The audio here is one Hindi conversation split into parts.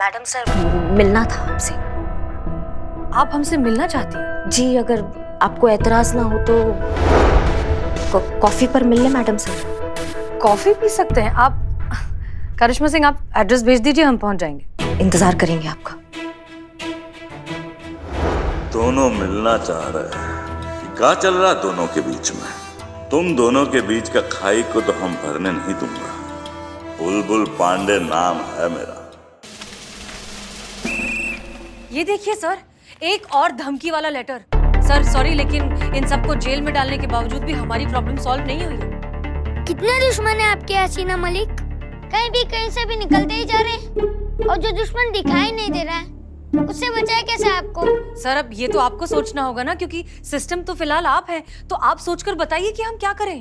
मैडम सर, मिलना था आपसे। आप हमसे मिलना चाहती हैं? जी, अगर आपको एतराज ना हो तो कॉफी पर मिल ले मैडम सर। कॉफी पी सकते हैं आप? करिश्मा सिंह, आप एड्रेस भेज दीजिए, हम पहुंच जाएंगे। इंतजार करेंगे आपका। दोनों मिलना चाह रहे हैं। क्या चल रहा दोनों के बीच में? तुम दोनों के बीच का खाई को तो हम भरने नहीं दूंगा। बुलबुल पांडे नाम है मेरा। ये देखिए सर, एक और धमकी वाला लेटर। सर सॉरी, लेकिन इन सबको जेल में डालने के बावजूद भी हमारी प्रॉब्लम सॉल्व नहीं हुई है। कितने दुश्मन है आपके हसीना मलिक? कहीं से भी निकलते ही जा रहे हैं, और जो दुश्मन दिखाई नहीं दे रहा है उससे बचाए कैसे आपको? सर अब ये तो आपको सोचना होगा ना, क्योंकि सिस्टम तो फिलहाल आप हैं, तो आप सोचकर बताइए कि हम क्या करें।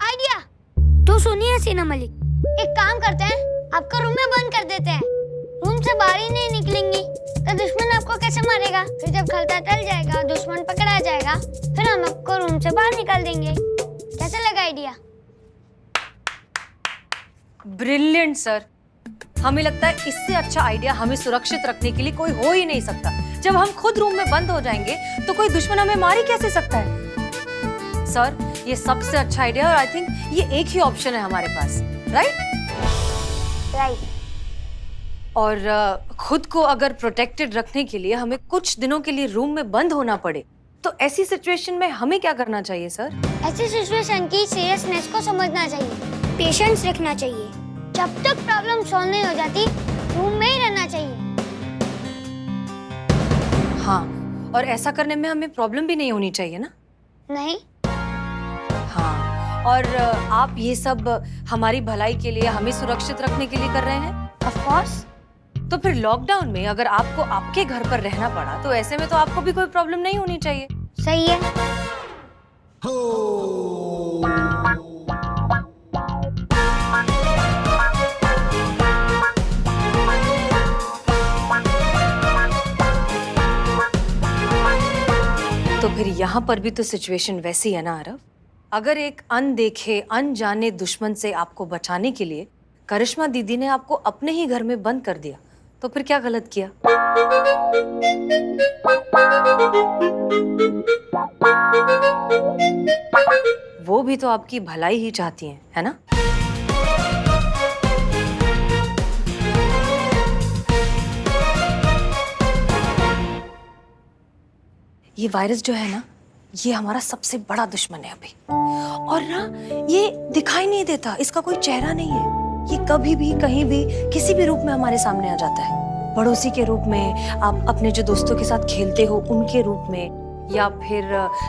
आइडिया तो सुनिए हसीना मलिक, एक काम करते हैं, आपका रूम में बंद कर देते हैं। रूम से बाहर ही नहीं निकलेंगी तो दुश्मन आपको कैसे मारेगा? फिर जब खलता टल जाएगा, दुश्मन पकड़ा जाएगा, फिर हम आपको रूम से बाहर निकाल देंगे। कैसा लगा आइडिया? ब्रिलियंट सर, हमें लगता है इससे अच्छा आइडिया हमें सुरक्षित रखने के लिए कोई हो ही नहीं सकता। जब हम खुद रूम में बंद हो जाएंगे तो कोई दुश्मन हमें मार ही कैसे सकता है? सर ये सबसे अच्छा आइडिया, और आई थिंक ये एक ही ऑप्शन है हमारे पास, राइट? और खुद को अगर प्रोटेक्टेड रखने के लिए हमें कुछ दिनों के लिए रूम में बंद होना पड़े, तो ऐसी सिचुएशन में हमें क्या करना चाहिए सर? ऐसी सिचुएशन की सीरियसनेस को समझना चाहिए, पेशेंस रखना चाहिए। जब तक प्रॉब्लम सॉल्व नहीं हो जाती, रूम में ही रहना चाहिए। हाँ, और ऐसा करने में हमें प्रॉब्लम भी नहीं होनी चाहिए ना? नहीं। हाँ, और आप ये सब हमारी भलाई के लिए, हमें सुरक्षित रखने के लिए कर रहे हैं? Of course. तो फिर लॉकडाउन में अगर आपको आपके घर पर रहना पड़ा, तो ऐसे में तो आपको भी कोई प्रॉब्लम नहीं होनी चाहिए। सही है। तो फिर यहाँ पर भी तो सिचुएशन वैसी है ना आरव? अगर एक अनदेखे अनजाने दुश्मन से आपको बचाने के लिए करिश्मा दीदी ने आपको अपने ही घर में बंद कर दिया, तो फिर क्या गलत किया? वो भी तो आपकी भलाई ही चाहती हैं, है ना? ये वायरस जो है ना, ये हमारा सबसे बड़ा दुश्मन है अभी। और ना ये दिखाई नहीं देता, इसका कोई चेहरा नहीं है। ये कभी भी कहीं भी किसी भी रूप में हमारे सामने आ जाता है। पड़ोसी के रूप में, आप अपने जो दोस्तों के साथ खेलते हो उनके रूप में, या फिर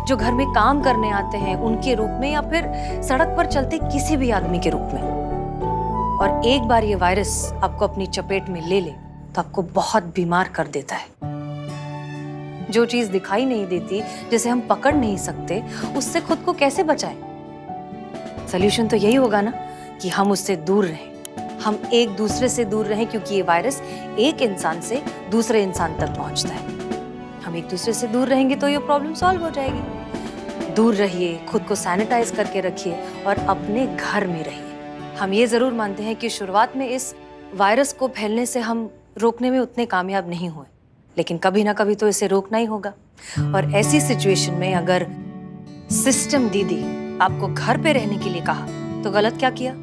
जो घर में काम करने आते हैं उनके रूप में, या फिर सड़क पर चलते किसी भी आदमी के रूप में। और एक बार ये वायरस आपको अपनी चपेट में ले ले तो आपको बहुत बीमार कर देता है। जो चीज दिखाई नहीं देती, जिसे हम पकड़ नहीं सकते, उससे खुद को कैसे बचाएं? सॉल्यूशन तो यही होगा ना कि हम उससे दूर रहें, हम एक दूसरे से दूर रहें, क्योंकि ये वायरस एक इंसान से दूसरे इंसान तक पहुंचता है। हम एक दूसरे से दूर रहेंगे तो ये प्रॉब्लम सॉल्व हो जाएगी। दूर रहिए, खुद को सैनिटाइज करके रखिए और अपने घर में रहिए। हम ये जरूर मानते हैं कि शुरुआत में इस वायरस को फैलने से हम रोकने में उतने कामयाब नहीं हुए, लेकिन कभी ना कभी तो इसे रोकना ही होगा। और ऐसी सिचुएशन में अगर सिस्टम दीदी आपको घर पे रहने के लिए कहा, तो गलत क्या किया?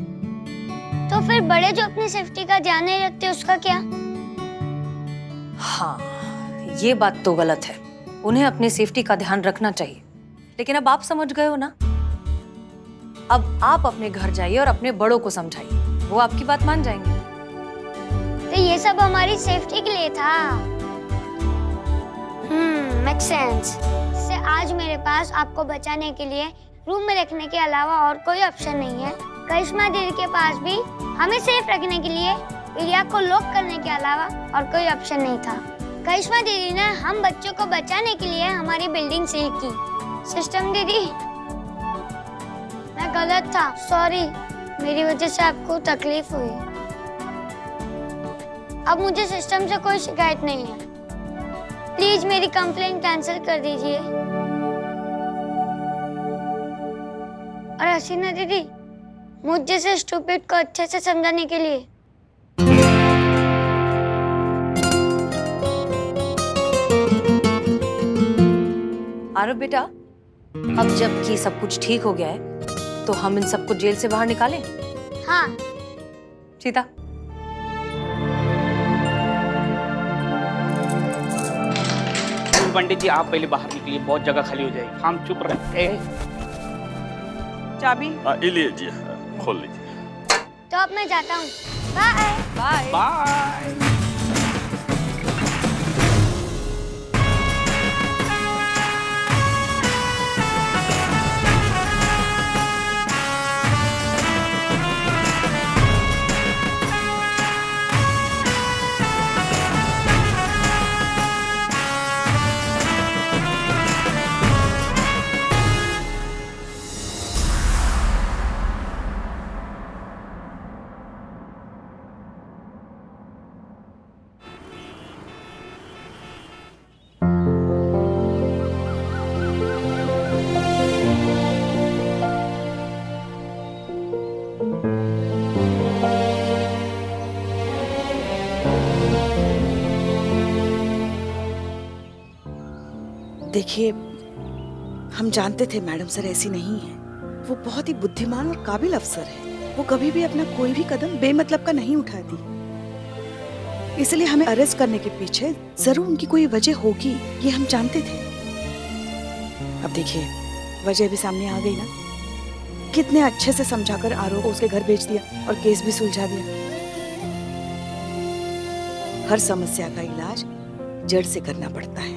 तो फिर बड़े जो अपनी सेफ्टी का ध्यान नहीं रखते, उसका क्या? हाँ, ये बात तो गलत है। उन्हें अपने सेफ्टी का ध्यान रखना चाहिए, लेकिन अब आप समझ गए हो ना। अब आप अपने घर जाइए और अपने बड़ों को समझाइए, वो आपकी बात मान जाएंगे। तो ये सब हमारी सेफ्टी के लिए था। Make sense. इससे आज मेरे पास आपको बचाने के लिए रूम में रखने के अलावा और कोई ऑप्शन नहीं है। करिश्मा दीदी के पास भी हमें सेफ रखने के लिए एरिया को लॉक करने के अलावा और कोई ऑप्शन नहीं था। करिश्मा दीदी ने हम बच्चों को बचाने के लिए हमारी बिल्डिंग सील की। सिस्टम दीदी, मैं गलत था, सॉरी। मेरी वजह से आपको तकलीफ हुई। अब मुझे सिस्टम से कोई शिकायत नहीं है। प्लीज मेरी कंप्लेंट कैंसिल कर दीजिए। और हसीना दीदी, मुझ जैसे स्टूपिड को अच्छे से समझाने के लिए। आरव बेटा, अब जबकि सब कुछ ठीक हो गया है तो हम इन सबको जेल से बाहर निकालें। हाँ। सीता, पंडित जी आप पहले बाहर निकलिए, बहुत जगह खाली हो जाएगी। हम चुप रहते हैं। चाबी। हाँ, ये लीजिए, खोल लीजिए। तो अब मैं जाता हूँ। Bye bye. बाय। देखिए, हम जानते थे मैडम सर ऐसी नहीं है। वो बहुत ही बुद्धिमान और काबिल अफसर है। वो कभी भी अपना कोई भी कदम बेमतलब का नहीं उठाती, इसलिए हमें अरेस्ट करने के पीछे जरूर उनकी कोई वजह होगी, ये हम जानते थे। अब देखिए, वजह भी सामने आ गई ना। कितने अच्छे से समझाकर आरोप को उसके घर भेज दिया और केस भी सुलझा दिया। हर समस्या का इलाज जड़ से करना पड़ता है,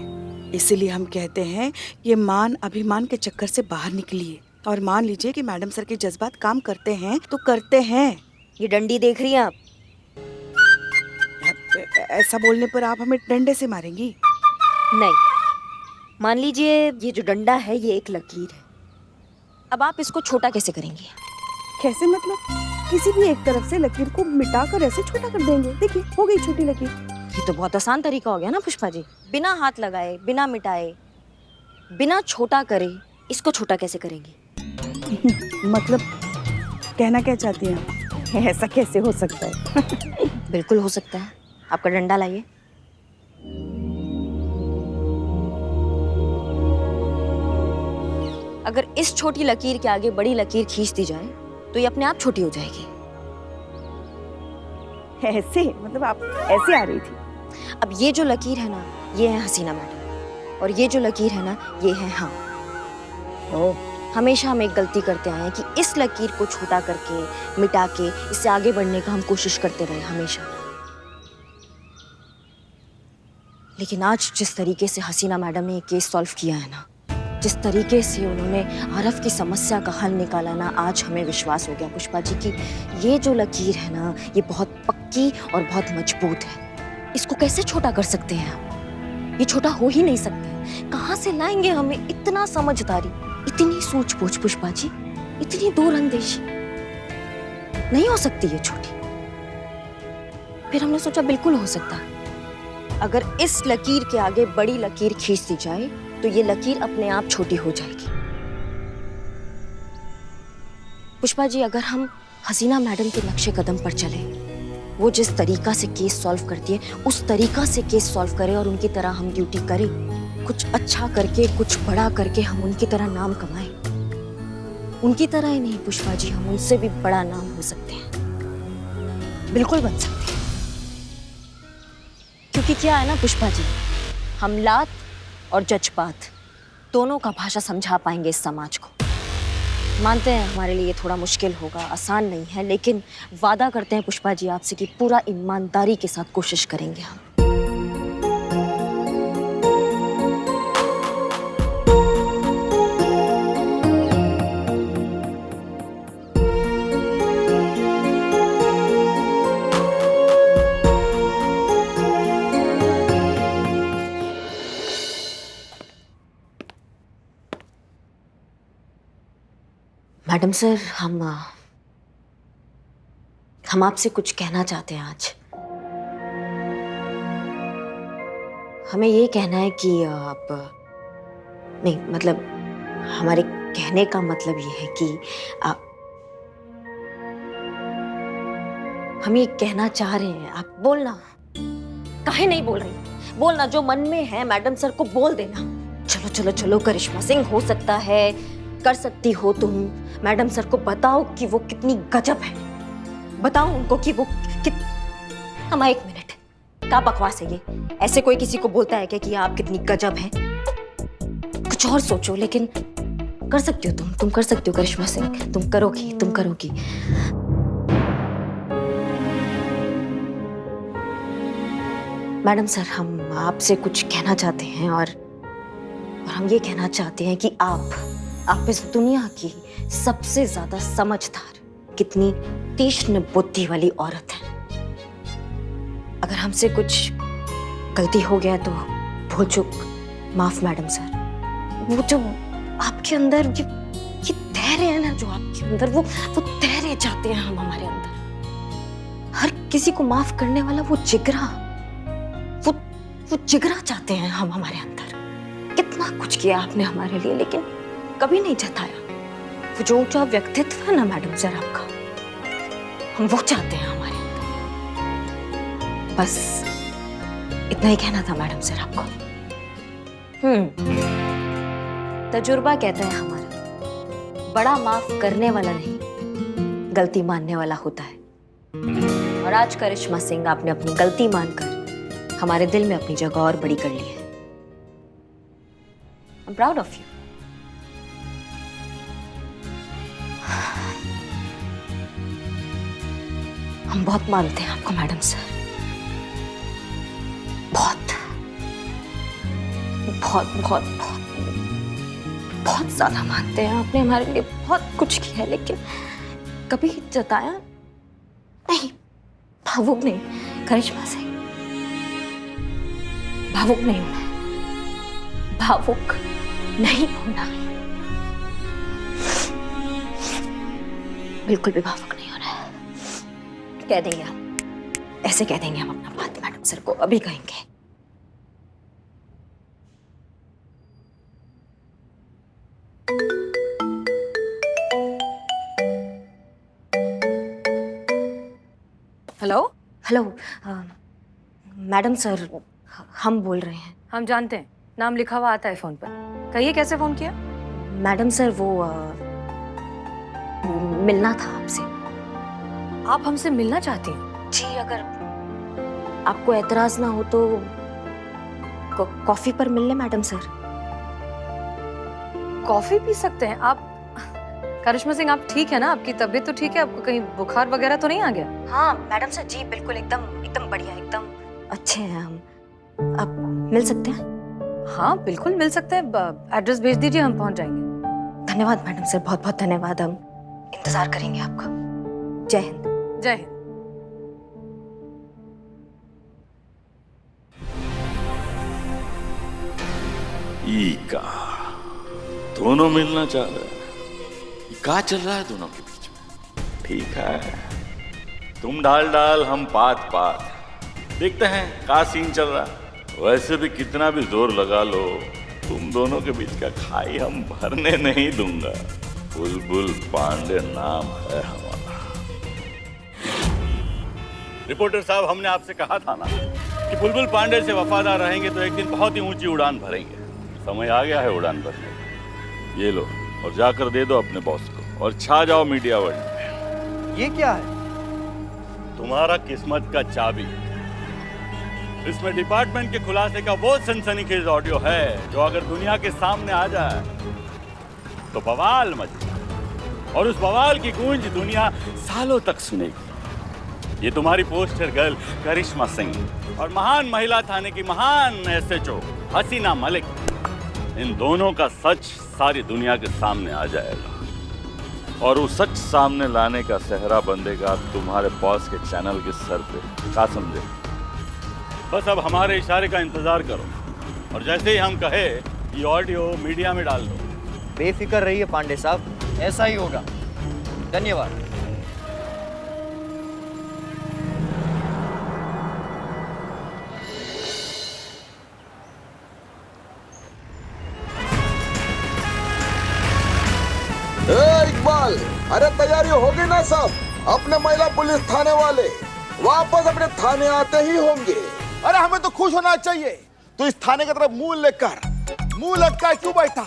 इसीलिए हम कहते हैं ये मान अभिमान के चक्कर से बाहर निकलिए और मान लीजिए कि मैडम सर के जज्बात काम करते हैं तो करते हैं। ये डंडी देख रही हैं आप? ऐसा बोलने पर आप हमें डंडे से मारेंगी? नहीं, मान लीजिए ये जो डंडा है ये एक लकीर है। अब आप इसको छोटा कैसे करेंगी? कैसे मतलब? किसी भी एक तरफ से लकीर को मिटाकर ऐसे छोटा कर देंगे। देखिए, हो गई छोटी लकीर। ये तो बहुत आसान तरीका हो गया ना पुष्पा जी। बिना हाथ लगाए, बिना मिटाए, बिना छोटा करे इसको छोटा कैसे करेंगी? मतलब कहना क्या चाहती हैं? ऐसा कैसे हो सकता है? बिल्कुल हो सकता है। आपका डंडा लाइए। अगर इस छोटी लकीर के आगे बड़ी लकीर खींच दी जाए तो ये अपने आप छोटी हो जाएगी। ऐसे मतलब आप ऐसे आ रही थी? अब ये जो लकीर है ना, ये है हसीना मैडम, और ये जो लकीर है ना, ये है हम। हमेशा हम एक गलती करते आए हैं कि इस लकीर को छोटा करके, मिटा के इससे आगे बढ़ने का हम कोशिश करते रहे हमेशा। लेकिन आज जिस तरीके से हसीना मैडम ने ये केस सॉल्व किया है ना, जिस तरीके से उन्होंने आरव की समस्या का हल निकाला ना, आज हमें विश्वास हो गया पुष्पा जी कि ये जो लकीर है ना, ये बहुत पक्की और बहुत मजबूत है। इसको कैसे छोटा कर सकते हैं हम? ये छोटा हो ही नहीं सकता है। कहाँ से लाएंगे हमें इतना समझदारी, इतनी सूझबूझ पुष्पा जी, इतनी दूरअंदेशी? नहीं हो सकती ये छोटी। फिर हमने सोचा बिल्कुल हो सकता है। अगर इस लकीर के आगे बड़ी लकीर खींच दी जाए तो ये लकीर अपने आप छोटी हो जाएगी। पुष्पा जी, अगर हम हसीना मैडम के नक्शे कदम पर चले, वो जिस तरीका से केस सॉल्व करती है उस तरीका से केस सॉल्व करें और उनकी तरह हम ड्यूटी करें, कुछ अच्छा करके, कुछ बड़ा करके हम उनकी तरह नाम कमाएं। उनकी तरह ही नहीं पुष्पा जी, हम उनसे भी बड़ा नाम हो सकते हैं, बिल्कुल बन सकते हैं। क्योंकि क्या है ना पुष्पा जी, हम लात और जज्बात दोनों का भाषा समझा पाएंगे इस समाज को। मानते हैं हमारे लिए ये थोड़ा मुश्किल होगा, आसान नहीं है, लेकिन वादा करते हैं पुष्पा जी आपसे कि पूरा ईमानदारी के साथ कोशिश करेंगे हम। मैडम सर, हम आपसे कुछ कहना चाहते हैं आज। हमें ये कहना है कि आप नहीं, मतलब हमारे कहने का मतलब ये है कि हम ये कहना चाह रहे हैं, आप बोलना। काहे नहीं बोल रही? बोलना, जो मन में है मैडम सर को बोल देना। चलो चलो चलो करिश्मा सिंह, हो सकता है कर सकती हो तुम। मैडम सर को बताओ कि वो कितनी गजब है। बताओ उनको कि वो अम्मा एक मिनट, क्या बकवास है ये? ऐसे कोई किसी को बोलता है क्या कि आप कितनी गजब है? कुछ और सोचो, लेकिन कर सकती हो तुम कर सकती हो करिश्मा सिंह, तुम करोगी। मैडम सर, हम आपसे कुछ कहना चाहते हैं और हम ये कहना चाहते हैं कि आप इस दुनिया की सबसे ज्यादा समझदार, कितनी तीक्ष्ण बुद्धि वाली औरत है। अगर हमसे कुछ गलती हो गया तो भूल चूक माफ मैडम सर। वो जो आपके अंदर ये धैर्य है ना, जो आपके अंदर वो धैर्य चाहते हैं हम हमारे अंदर। हर किसी को माफ करने वाला वो जिगरा चाहते हैं हम हमारे अंदर। कितना कुछ किया आपने हमारे लिए, लेकिन कभी नहीं जताया। वो जो ऊंचा व्यक्तित्व है ना मैडम सर आपका, हम वो चाहते हैं हमारे अंदर। बस इतना ही कहना था मैडम सर आपको। तजुर्बा कहता है हमारा, बड़ा माफ करने वाला नहीं, गलती मानने वाला होता है। और आज करिश्मा सिंह, आपने अपनी गलती मानकर हमारे दिल में अपनी जगह और बड़ी कर ली है। I'm proud of you. हम बहुत मानते हैं आपको मैडम सर, बहुत बहुत बहुत बहुत बहुत ज्यादा मानते हैं। आपने हमारे लिए बहुत कुछ किया, लेकिन कभी जताया नहीं। भावुक नहीं करिश्मा सिंह, भावुक नहीं होना है, भावुक नहीं होना है, बिल्कुल भी भावुक नहीं होना है। कह देंगे हम, ऐसे कह देंगे हम अपना बात मैडम सर को, अभी कहेंगे। हेलो हेलो मैडम सर, हम बोल रहे हैं। हम जानते हैं, नाम लिखा हुआ आता है फोन पर। कहिए कैसे फोन किया? मैडम सर वो मिलना था आपसे। आप हमसे मिलना चाहती हैं? जी, अगर आपको एतराज ना हो तो कॉफी पर मिल ले मैडम सर। कॉफी पी सकते हैं आप? करिश्मा सिंह, आप ठीक है ना? आपकी तबीयत तो ठीक है? आपको कहीं बुखार वगैरह तो नहीं आ गया? हाँ मैडम सर जी, बिल्कुल एकदम बढ़िया, एकदम अच्छे हैं हम। आप मिल सकते हैं? हाँ बिल्कुल मिल सकते हैं। एड्रेस भेज दीजिए, हम पहुंच जाएंगे। धन्यवाद मैडम सर, बहुत बहुत धन्यवाद। हम इंतजार करेंगे आपका। जय हिंद। जय हिंद। का दोनों मिलना चाह रहे हैं। क्या चल रहा है दोनों के बीच में? ठीक है, तुम डाल हम पात, देखते हैं क्या सीन चल रहा है। वैसे भी कितना भी जोर लगा लो, तुम दोनों के बीच का खाई हम भरने नहीं दूंगा। बुलबुल पांडे नाम है हमारा। रिपोर्टर साहब, हमने आपसे कहा था ना कि बुलबुल पांडे से वफादार रहेंगे तो एक दिन बहुत ही ऊंची उड़ान भरेंगे। समय आ गया है उड़ान भरने का। ये लो और जाकर दे दो अपने बॉस को और छा जाओ मीडिया वर्ल्ड में। ये क्या है? तुम्हारा किस्मत का चाबी। इसमें डिपार्टमेंट के खुलासे का वो सनसनीखेज ऑडियो है जो अगर दुनिया के सामने आ जाए तो बवाल मच जाए, और उस बवाल की गूंज दुनिया सालों तक सुनेगी। ये तुम्हारी पोस्टर गर्ल करिश्मा सिंह और महान महिला थाने की महान एसएचओ हसीना मलिक, इन दोनों का सच सारी दुनिया के सामने आ जाएगा। और वो सच सामने लाने का सेहरा बंदेगा तुम्हारे बॉस के चैनल के सर पे। क्या समझे? बस अब हमारे इशारे का इंतजार करो और जैसे ही हम कहे ये ऑडियो मीडिया में डाल दो। बेफिक्र रहिए पांडे साहब, ऐसा ही होगा। धन्यवाद। इकबाल, अरे तैयारी होगी ना सब? अपने महिला पुलिस थाने वाले वापस अपने थाने आते ही होंगे। अरे हमें तो खुश होना चाहिए। तो इस थाने की तरफ मुंह लटका क्यों बैठा?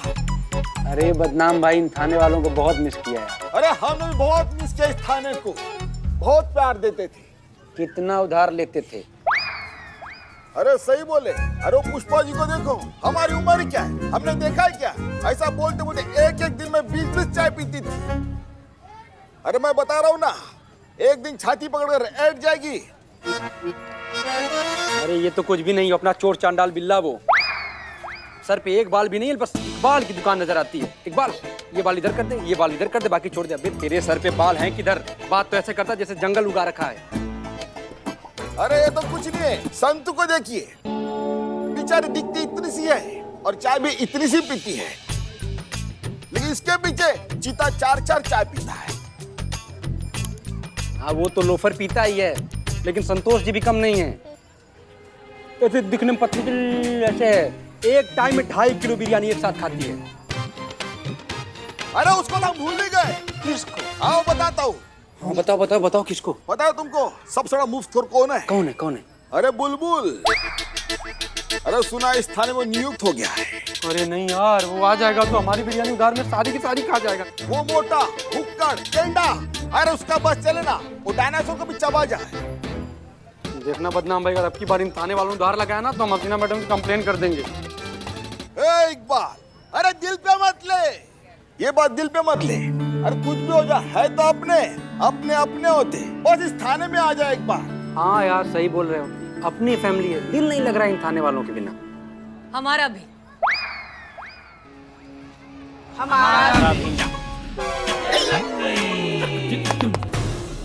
अरे बदनाम भाई, इन थाने वालों को बहुत मिस किया है। अरे हमने भी बहुत मिस किया इस थाने को। बहुत प्यार देते थे। कितना उधार लेते थे। अरे सही बोले। अरे वो पुष्पा जी को देखो, हमारी उम्र ही क्या है, हमने देखा है क्या? ऐसा बोलते बोलते एक एक दिन में 20-20 चाय पीती थी। अरे मैं बता रहा हूँ ना, एक दिन छाती पकड़कर ऐड जाएगी। अरे ये तो कुछ भी नहीं, अपना चोर चांडाल बिल्ला वो। सर पे एक बाल भी नहीं है, बस इकबाल की दुकान नजर आती है। इकबाल, ये बाल इधर कर दे, ये बाल इधर कर दे, बाकी छोड़ दे। अबे तेरे सर पे बाल हैं किधर? बात तो ऐसे करता जैसे जंगल उगा रखा है। अरे ये तो कुछ नहीं है। संतू को देखिए, बेचारी दिखती इतनी सी है और चाय भी इतनी सी पीती है, लेकिन इसके पीछे चीता 4-4 चाय पीता है। हाँ वो तो लोफर पीता ही है, लेकिन संतोष जी भी कम नहीं है। ऐसे दिखने में पतली ऐसे है, एक टाइम में 2.5 किलो बिरयानी एक साथ खाती है। अरे उसको तो हम भूल ही गए। किसको? आओ बताता हूँ। हाँ बताओ बताओ बताओ, किसको? पता है तुमको सबसे बड़ा मुफ्तखोर कौन है? कौन है कौन है? अरे बुलबुल। अरे सुना इस थाने में नियुक्त हो गया है। अरे नहीं यार, वो आ जाएगा तो हमारी बिरयानी उधार में सारी की सारी खा जाएगा। वो मोटा हुक्कड़ टेंडा, अरे उसका बस चले ना, वो डायनासोर को भी चबा जाए। देखना बदनाम भाई, अगर अब की बार इन थाने वालों ने उधार लगाया ना तो हम हसीना मैडम की कंप्लेन कर देंगे। ए इकबाल, अरे दिल पे मत ले, ये बात दिल पे मत ले। अरे कुछ भी हो जाए, है तो अपने अपने अपने होते। बस इस थाने में आ जाए एक बार। हाँ यार सही बोल रहे हो, अपनी फैमिली है, दिल नहीं लग रहा इन थाने वालों के बिना। हमारा भी।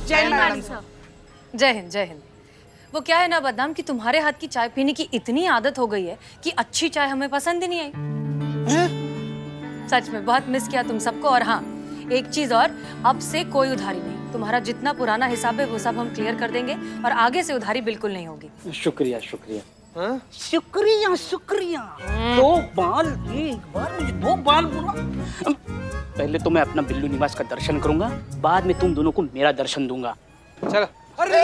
जय मैडम सर। जय हिंद जय हिंद। वो क्या है ना बदनाम कि तुम्हारे हाथ की चाय पीने की इतनी आदत हो गई है कि अच्छी चाय हमें पसंद ही नहीं आई। सच में बहुत मिस किया तुम सबको। और हाँ, एक चीज और, अब से कोई उधारी नहीं। तुम्हारा जितना पुराना हिसाब है वो सब हम क्लियर कर देंगे और आगे से उधारी बिल्कुल नहीं होगी। शुक्रिया शुक्रिया। हाँ? शुक्रिया शुक्रिया। 2 बाल, एक बार मुझे 2 बाल बोला। पहले तो मैं अपना बिल्लू निवास का दर्शन करूंगा, बाद में तुम दोनों को मेरा दर्शन दूंगा। चलो। अरे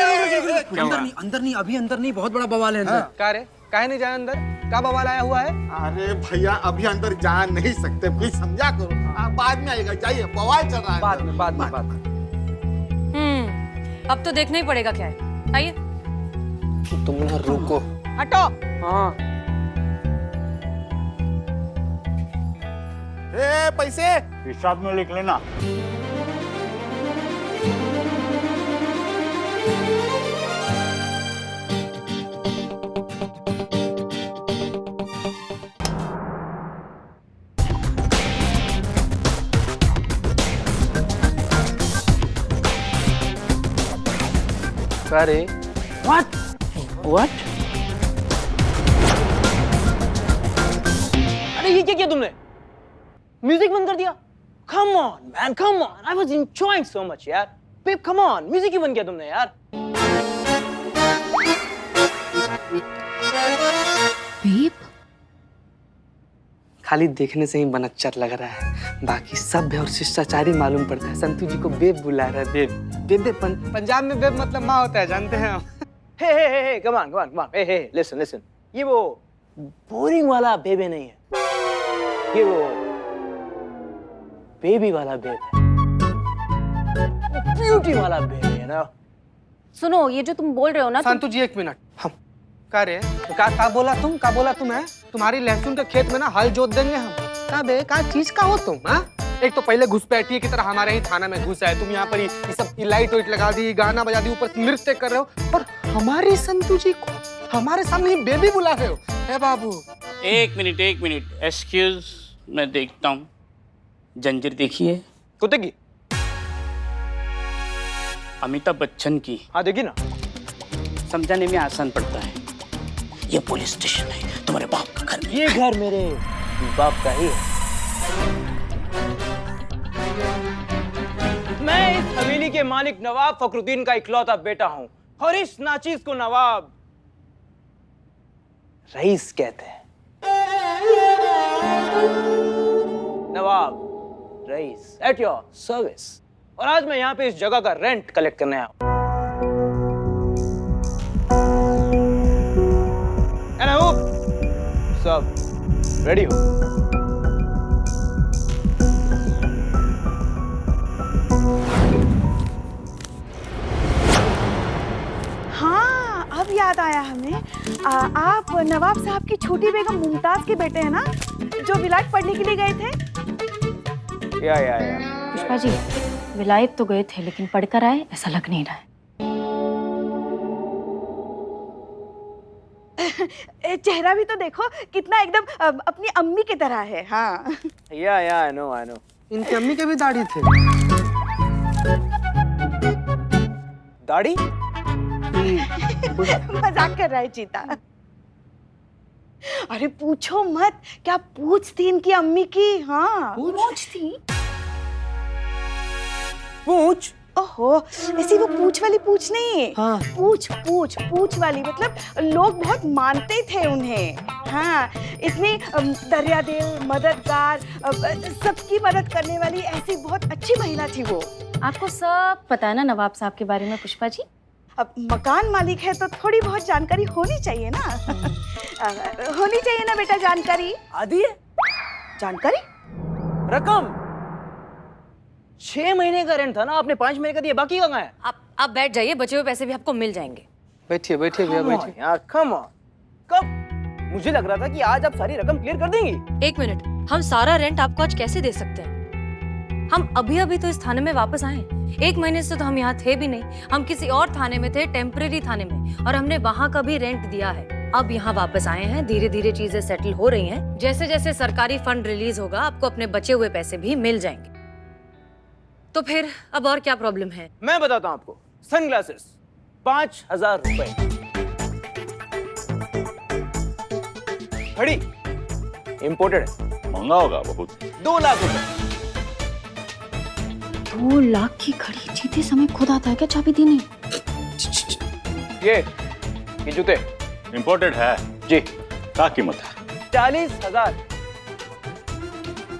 अंदर नहीं, अभी अंदर नहीं, बहुत बड़ा बवाल है अंदर। क्या रे, काहे नहीं जाए अंदर? क्या बवाल आया हुआ है? अरे भैया अभी अंदर जा नहीं सकते, प्लीज समझा करो। बाद में आएगा, जाइए, बवाल चल रहा है। बाद में। अब तो देखना ही पड़ेगा क्या है। आइए। तुम ना रुको। हटो। हाँ। पैसे हिसाब में लिख लेना। अरे What? अरे ये क्या किया तुमने? म्यूजिक बंद कर दिया? Come on man, come on. I was enjoying so much यार। Babe, come on, म्यूजिक ही बंद किया तुमने यार। बेब, खाली देखने से ही मन अच्छा लग रहा है, बाकी सभ्य और शिष्टाचारी मालूम पड़ता है। संतू जी को बेब बुला रहा है। बेब पंजाब में बेब मतलब माँ होता है, जानते हैं हम। हे कम ऑन हे लिसन। ये वो बोरिंग वाला बेबे नहीं है, ये वो बेबी वाला बेब है, ब्यूटी वाला बेब है ना। सुनो, ये जो तुम बोल रहे हो ना, संतू जी एक मिनट। हम का बोला तुम है? तुम्हारी लहसुन के खेत में ना हल जोत देंगे हम। का चीज का हो तुम? हाँ, एक तो पहले घुसपैठिए की तरह हमारे ही थाना में घुस आए तुम। यहाँ पर ये सब लाइट वाइट लगा दी, गाना बजा दी, ऊपर नृत्य कर रहे हो और हमारी संतू जी को हमारे सामने ही बेबी बुला रहे हो। है बाबू, एक मिनट एक्सक्यूज, मैं देखता हूँ। जंजीर देखिए, कुत्ते की? अमिताभ बच्चन की। हाँ देखी ना, समझाने में आसान पड़ता है। ये पुलिस स्टेशन है, तुम्हारे बाप का घर। ये घर मेरे बाप का ही है। मैं इस हवेली के मालिक नवाब फखरुद्दीन का इकलौता बेटा हूं और इस नाचीज को नवाब रईस कहते हैं। नवाब रईस एट योर सर्विस। और आज मैं यहाँ पे इस जगह का रेंट कलेक्ट करने आया हूँ। एंड आई होप सब रेडी हो। हाँ, अब याद आया हमें। आप नवाब साहब की छोटी बेगम मुमताज के बेटे हैं ना, जो विलायत पढ़ने के लिए गए थे? या पुष्पा जी, विलायत तो गए थे लेकिन पढ़कर आए ऐसा लग नहीं रहा है। चेहरा भी तो देखो कितना एकदम अपनी अम्मी की तरह है। हाँ, या आई नो आई नो। इनकी अम्मी के भी दाढ़ी थे। दाढ़ी? मजाक कर रहा है चीता। अरे पूछो मत, क्या पूछ थी इनकी अम्मी की। हाँ, पूछ थी। पूछ? ओहो, ऐसी वो पूछ वाली पूछ नहीं। हाँ। पूछ वाली, मतलब लोग बहुत मानते थे उन्हें। हाँ, इतनी दरियादिल, मददगार, सबकी मदद करने वाली ऐसी बहुत अच्छी महिला थी वो। आपको सब पता है ना नवाब साहब के बारे में पुष्पा जी? अब मकान मालिक है तो थोड़ी बहुत जानकारी होनी चाहिए ना। होनी चाहिए ना बेटा जानकारी। आदि है जानकारी? रकम 6 महीने का रेंट था ना, आपने 5 महीने का दिया, बाकी कहाँ है? आप बैठ जाइए, बचे हुए पैसे भी आपको मिल जाएंगे। बैठिए बैठिए भैया बैठिए। यार कम ऑन। कब? मुझे लग रहा था कि आज आप सारी रकम क्लियर कर देंगी। 1 मिनट, हम सारा रेंट आपको आज कैसे दे सकते हैं? हम अभी तो इस थाने में वापस आए। 1 महीने से तो हम यहाँ थे भी नहीं। हम किसी और थाने में थे, टेम्परेरी थाने में, और हमने वहाँ का भी रेंट दिया है। अब यहाँ वापस आए हैं, धीरे धीरे चीजें सेटल हो रही हैं। जैसे जैसे सरकारी फंड रिलीज होगा, आपको अपने बचे हुए पैसे भी मिल जाएंगे। तो फिर अब और क्या प्रॉब्लम है? मैं बताता हूँ आपको। सनग्लासेस 5000 रुपए। घड़ी इंपोर्टेड है, महंगा होगा बहुत। 2 लाख रुपए। 2 लाख की घड़ी जीते समय खुद आता है क्या चाबी देने? ये जूते इंपोर्टेड है जी। क्या कीमत है? 40,000।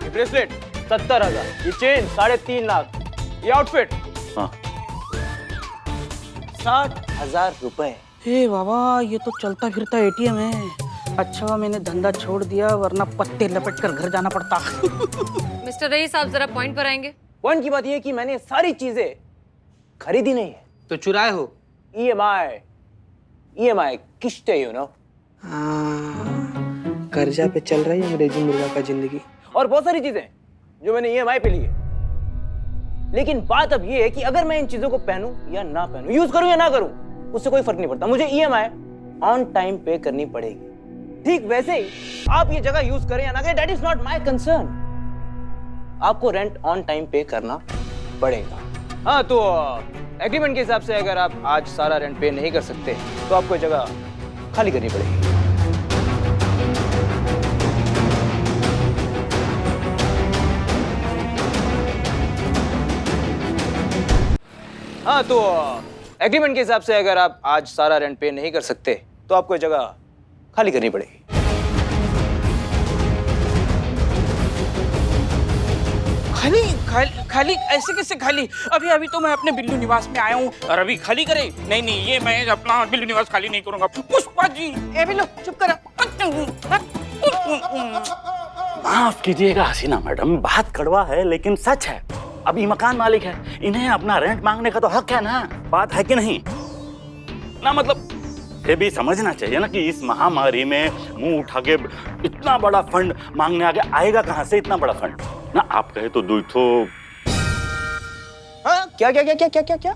ये ब्रेसलेट 70,000। ये चेन 3.5 लाख। ये आउटफिट हाँ 60,000 रुपए। हे बाबा, ये तो चलता फिरता एटीएम है। अच्छा हुआ मैंने धंधा छोड़ दिया, वरना पत्ते लपेट कर घर जाना पड़ता। मिस्टर रईस, आप जरा पॉइंट पर आएंगे। पॉइंट की बात ये है कि मैंने सारी चीजें खरीदी नहीं है। तो चुराए हो? EMI किस्तें, यू नो। कर्जा पे चल रही है अंग्रेजी मुर्गा का जिंदगी। और बहुत सारी चीजें जो मैंने EMI पे ली है। लेकिन बात अब ये है कि अगर मैं इन चीजों को पहनूं या ना पहनूं, यूज करूं या ना करूं, उससे कोई फर्क नहीं पड़ता। मुझे EMI ऑन टाइम पे करनी पड़ेगी। ठीक वैसे ही आप ये जगह यूज करें या ना करें, that is not my concern. आपको रेंट ऑन टाइम पे करना पड़ेगा। हाँ, तो एग्रीमेंट के हिसाब से अगर आप आज सारा रेंट पे नहीं कर सकते तो आपको जगह खाली करनी पड़ेगी। हाँ, तो एग्रीमेंट के हिसाब से अगर आप आज सारा रेंट पे नहीं कर सकते तो आपको जगह खाली करनी पड़ेगी। खाली खाली खाली ऐसे कैसे खाली? अभी अभी तो मैं अपने बिल्लू निवास में आया हूँ और अभी खाली करे? नहीं नहीं, ये मैं अपना बिल्लू निवास खाली नहीं करूंगा। पुष्पा जी, ए बिल्लू चुप करो। माफ कीजिएगा हसीना मैडम, बात कड़वा है लेकिन सच है। अभी मकान मालिक है, इन्हें अपना रेंट मांगने का तो हक है ना। बात है कि नहीं ना? मतलब ये भी समझना चाहिए ना कि इस महामारी में मुंह उठा के इतना बड़ा फंड मांगने आगे आएगा कहां से इतना बड़ा फंड ना? आप कहे तो दो तो। हाँ, क्या क्या क्या क्या क्या क्या क्या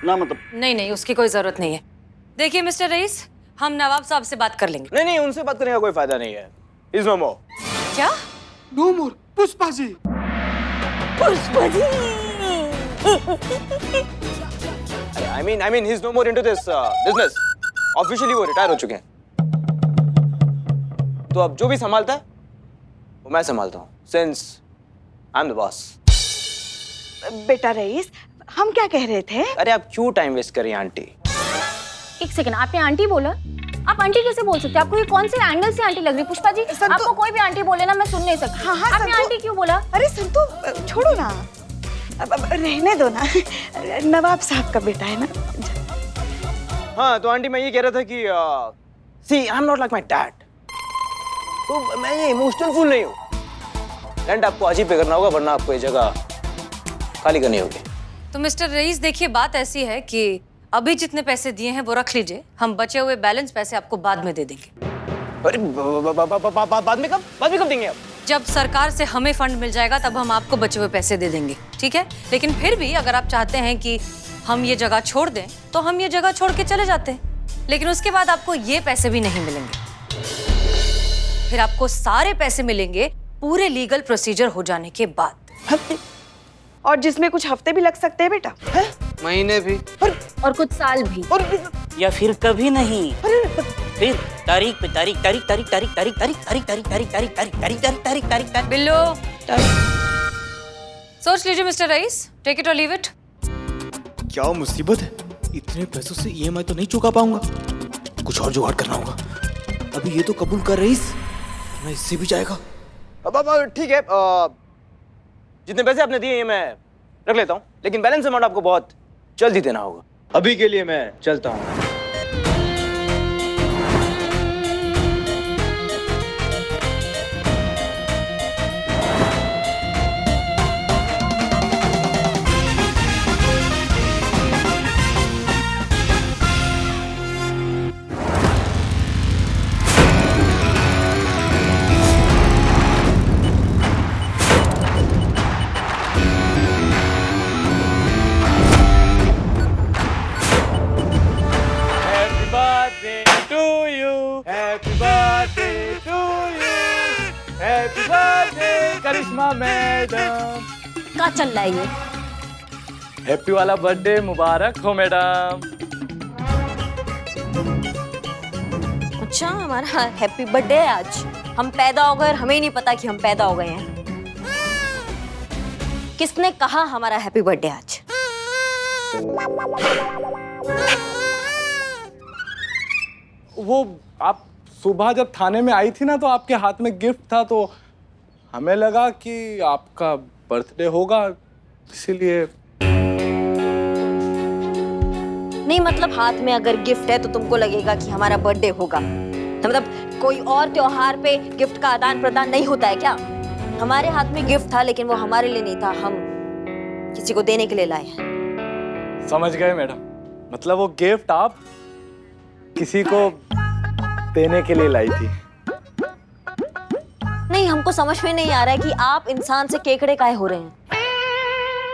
ना मतलब नहीं, उसकी कोई जरूरत नहीं है। देखिए मिस्टर रईस, हम नवाब साहब से बात कर लेंगे। नहीं, उनसे बात करने का कोई फायदा नहीं है। Is no more. क्या? No more Pushpa ji. Pushpa ji. I mean, he's no more into this business. Officially वो रिटायर हो चुके हैं। तो अब जो भी संभालता है वो मैं संभालता हूँ, since I'm the boss. बेटा रईस, हम क्या कह रहे थे? अरे आप क्यों टाइम वेस्ट कर रही हैं आंटी? 1 सेकंड, आपने आंटी बोला? आप आंटी कैसे बोल सकते हैं? आपको ये कौन से एंगल से आंटी लग रही? पुष्पा जी, आपको कोई भी आंटी बोले ना, मैं सुन नहीं सकती। हाँ, आपने संतु। आंटी क्यों बोला? अरे संतु छोड़ो ना, अब रहने दो ना, नवाब साहब का बेटा है ना। हाँ तो आंटी मैं ये कह रहा था कि see I am not like my dad, तो मैं ये इमोशनल फूल नहीं हूँ। रेंट आपको आज ही पे करना होगा, वरना आपको ये जगह खाली करनी होगी। तो मिस्टर रईस देखिए, बात ऐसी है कि अभी जितने पैसे दिए हैं वो रख लीजिए, हम बचे हुए बैलेंस पैसे आपको बाद में दे देंगे। अरे बाद में कब देंगे आप? जब सरकार से हमें फंड मिल जाएगा तब हम आपको बचे हुए पैसे दे देंगे, ठीक है? लेकिन फिर भी अगर आप चाहते हैं कि हम ये जगह छोड़ दें तो हम ये जगह छोड़ के चले जाते हैं, लेकिन उसके बाद आपको ये पैसे भी नहीं मिलेंगे। फिर आपको सारे पैसे मिलेंगे पूरे लीगल प्रोसीजर हो जाने के बाद। और जिसमें कुछ हफ्ते भी लग सकते हैं बेटा। महीने भी और कुछ साल भी। या फिर कभी नहीं, फिर तारीख पे तारीख, तारीख तारीख तारीख तारीख तारीख तारीख तारीख तारीख तारीख तारीख तारीख तारीख तारीख तारीख। बिल्लो सोच लीजिए मिस्टर रईस, टेक इट और लीव इट। क्या मुसीबत है, इतने पैसों से ईएमआई तो नहीं चुका पाऊंगा, कुछ और जुगाड़ करना होगा। अभी ये तो कबूल कर रईस, वरना इससे भी जाएगा। अब ठीक है, जितने पैसे आपने दिए ये मैं रख लेता हूँ, लेकिन बैलेंस अमाउंट आपको बहुत जल्दी देना होगा। अभी के लिए मैं चलता हूँ। करिश्मा मैडम क्या चल रहा है ये? हैप्पी वाला बर्थडे मुबारक हो मैडम। अच्छा, हमारा हैप्पी बर्थडे है आज। हम पैदा हो गए और हमें ही नहीं पता कि हम पैदा हो गए हैं। किसने कहा हमारा हैप्पी बर्थडे आज? वो आप सुबह जब थाने में आई थी ना, तो आपके हाथ में गिफ्ट था, तो हमें लगा कि आपका बर्थडे होगा, इसीलिए। नहीं मतलब हाथ में अगर गिफ्ट है तो तुमको लगेगा कि हमारा बर्थडे होगा, तो मतलब कोई और त्योहार पे गिफ्ट का आदान प्रदान नहीं होता है क्या? हमारे हाथ में गिफ्ट था, लेकिन वो हमारे लिए नहीं था, हम किसी को देने के लिए लाए हैं। समझ गए मैडम, मतलब वो गिफ्ट आप किसी को देने के लिए लाई थी। नहीं, हमको समझ में नहीं आ रहा है कि आप इंसान से केकड़े काहे हो रहे हैं।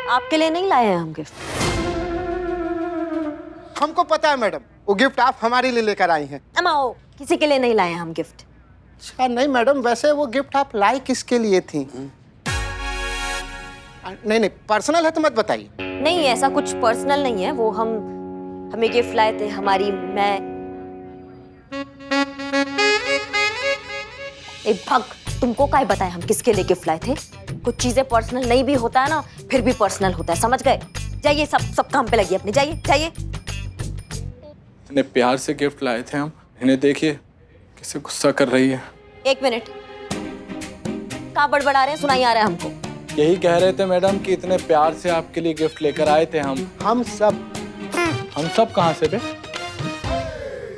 आपके लिए नहीं लाए हैं हम गिफ्ट। हमको पता है मैडम, वो गिफ्ट आप हमारे लिए लेकर आई हैं। अमाओ, किसी के लिए नहीं लाए हैं हम गिफ्ट। अच्छा नहीं मैडम, वैसे वो गिफ्ट आप लाई किसके लिए थी? नहीं पर्सनल है तो मत बताइए। नहीं, ऐसा कुछ पर्सनल नहीं है, वो हमें गिफ्ट लाए थे हमारी भग, तुमको क्या बताए हम किसके लिए गिफ्ट लाए थे? कुछ चीजें पर्सनल नहीं भी होता है ना, फिर भी पर्सनल होता है, समझ गए? जाइए, सब काम पे लगिए अपने, जाइए। इतने प्यार से गिफ्ट लाए थे हम, इन्हें देखिए कैसे गुस्सा कर रही है। एक मिनट, क्या बड़बड़ा रहे हैं, सुनाई आ रहा है हमको। यही कह रहे थे मैडम कि इतने प्यार से आपके लिए गिफ्ट लेकर आए थे हम। हम सब कहाँ से बे?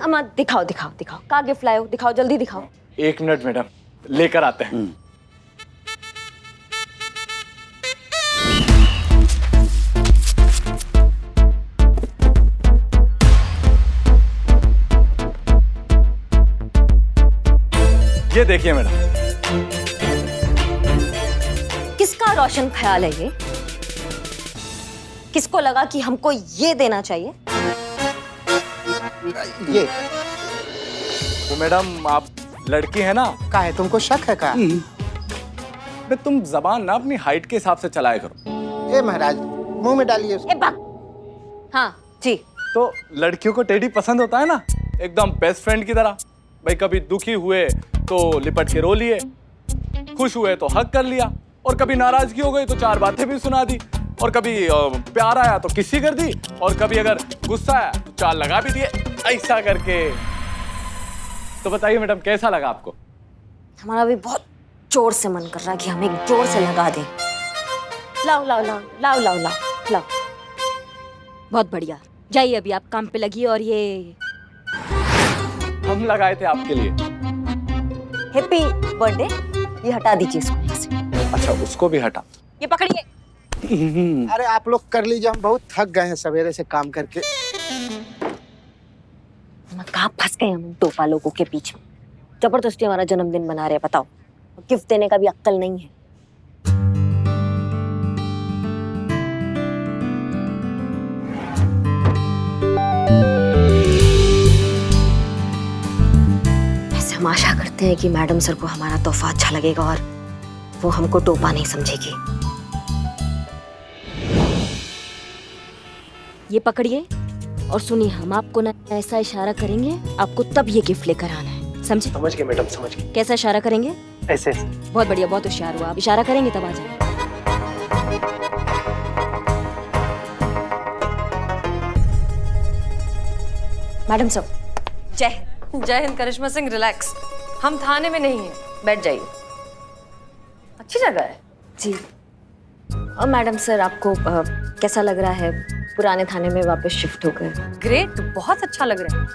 अम्मा दिखाओ, क्या गिफ्ट लाए हो, दिखाओ, जल्दी दिखाओ। 1 मिनट मैडम, लेकर आते हैं। ये देखिए मैडम। किसका रोशन ख्याल है ये? किसको लगा कि हमको ये देना चाहिए? ये तो मैडम आप लड़की है ना? का है, तुमको शक है का? बे तुम जबान ना अपनी हाइट के हिसाब से चलाया करो। ए महाराज, मुंह में डालिए उसको। हाँ जी। तो लड़कियों को टेडी पसंद होता है ना, एकदम बेस्ट फ्रेंड की तरह। भाई कभी दुखी हुए तो लिपट के रो लिए, खुश हुए तो हक कर लिया, और कभी नाराजगी हो गई तो 4 बातें भी सुना दी, और कभी प्यार आया तो किसी कर दी, और कभी अगर गुस्सा आया तो 4 लगा भी दिए। ऐसा करके तो बताइए मैडम, कैसा लगा आपको? हमारा भी बहुत जोर से मन कर रहा है कि हम एक जोर से लगा दें। लाओ लाओ लाओ लाओ लाओ लाओ लाओ। बहुत बढ़िया, जाइए अभी आप काम पे लगिए। और ये हम लगाए थे आपके लिए। हैप्पी बर्थडे, ये हटा दीजिए इसको यहाँ से। अच्छा, उसको भी हटा। ये पकड़िए। अरे आप लोग कर लीजिए, हम बहुत थक गए हैं सवेरे से काम करके। कहाँ फंस गए हम टोपा लोगों के पीछे। जबरदस्ती हमारा जन्मदिन मना रहे हैं, बताओ। गिफ्ट देने का भी अक्ल नहीं है। ऐसे हम आशा करते हैं कि मैडम सर को हमारा तोहफा अच्छा लगेगा और वो हमको टोपा नहीं समझेगी। ये पकड़िए और सुनिए, हम आपको ना ऐसा इशारा करेंगे, आपको तब ये गिफ्ट लेकर आना है, समझे? समझ गए मैडम, समझ गए। कैसा इशारा करेंगे? ऐसे। बहुत बढ़िया, बहुत होशियार हुआ। आप इशारा करेंगे तब आ जाएंगे। मैडम साहब, जय हिंद। जय हिंद करिश्मा सिंह, रिलैक्स। हम थाने में नहीं हैं, बैठ जाइए। अच्छी जगह है जी। और मैडम सर, आपको कैसा लग रहा है पुराने थाने में वापस शिफ्ट होकर? ग्रेट, बहुत अच्छा लग रहा है।